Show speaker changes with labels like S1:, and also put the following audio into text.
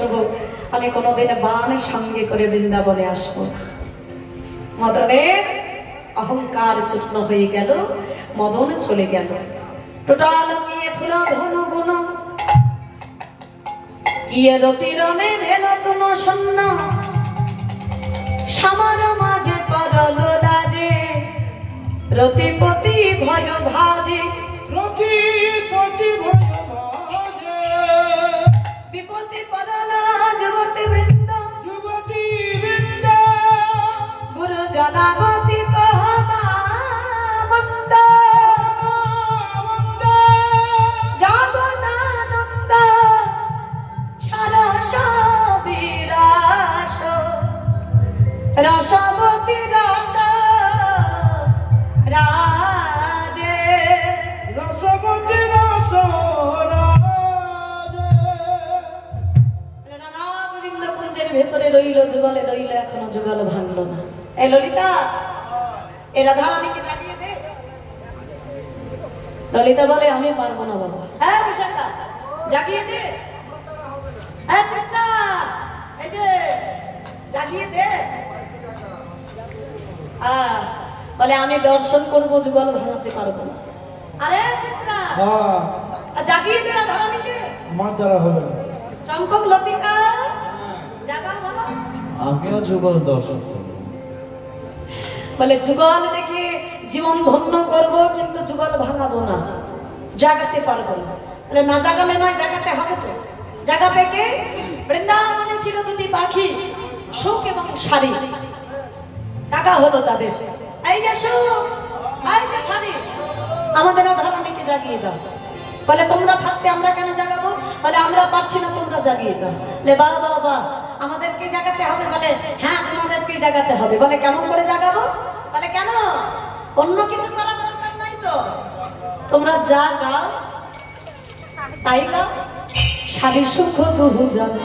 S1: করবো, আমি কোনোদিন বানের সঙ্গে করে বৃন্দাবনে আসবো। মদনের অহংকার চূর্ণ হয়ে গেল, মদন চলে গেল। টোটাল গিয়ে ফুল ধনু গুণ গিয়ে রতিরণে ভেলতুন শূন্য, সামার মাঝে পরল লাজে, রতিপতি ভয় ভাজে,
S2: রতিপতি ভয় ভাজে,
S1: বিপতি পরল যুবতী বৃন্দ,
S2: যুবতী বৃন্দ,
S1: গুরু জনাগতি কহবা মন্দ, জগদানন্দ সরস বিরাস, রসবতী রস রাজে,
S2: রসবতী রস রাজে।
S1: নানা গোবিন্দ কুঞ্জের ভেতরে রইল যুগলে, রইল এখনো যুগল ভাঙলো না। এই ললিতা, এ রাধারানীকে জাগিয়ে দে। ললিতা বলে আমি পারবো না বাবা। হ্যাঁ বিশাখা, জাগিয়ে দে। হ্যাঁ চিত্রা, এই যে জাগিয়ে দে। বলে আমি দর্শন করবো, যুগল ভাঙতে পারবো না। আরে চিত্রা,
S2: হ্যাঁ,
S1: জাগিয়ে দে রাধারানীকে।
S2: আমার দ্বারা হবে না।
S1: চম্পক লতিকা জাগা বলো।
S3: আমিও যুগল দর্শন করব।
S1: বলে যুগল দেখে জীবন ধন্য করব, কিন্তু যুগল ভাঙাবো না, জাগাতে পারবো না। বলে না জাগালে নয়, জাগাতে হবে তো। জাগাবে কে? বৃন্দাবনে ছিল দুটি পাখি, সুখ এবং শাড়ি। টাকা হলো তাদের, এই যে সুখ, এই যে শাড়ি, আমাদের রাধারানীকে জাগিয়ে দাও। বলে তোমরা থাকতে আমরা কেন জাগাবো? বলে আমরা পারছি না, তোমরা জাগিয়ে দাও। বলে বাবা বাবা, আমাদেরকে জাগাতে হবে? বলে হ্যাঁ তোমাদেরকে জাগাতে হবে। বলে কেমন করে জাগাবো? বলে কেন, অন্য কিছু করার দরকার নাই তো, তোমরা যা গাও তাই গাও। শাড়ি সুখ দুহু জানে,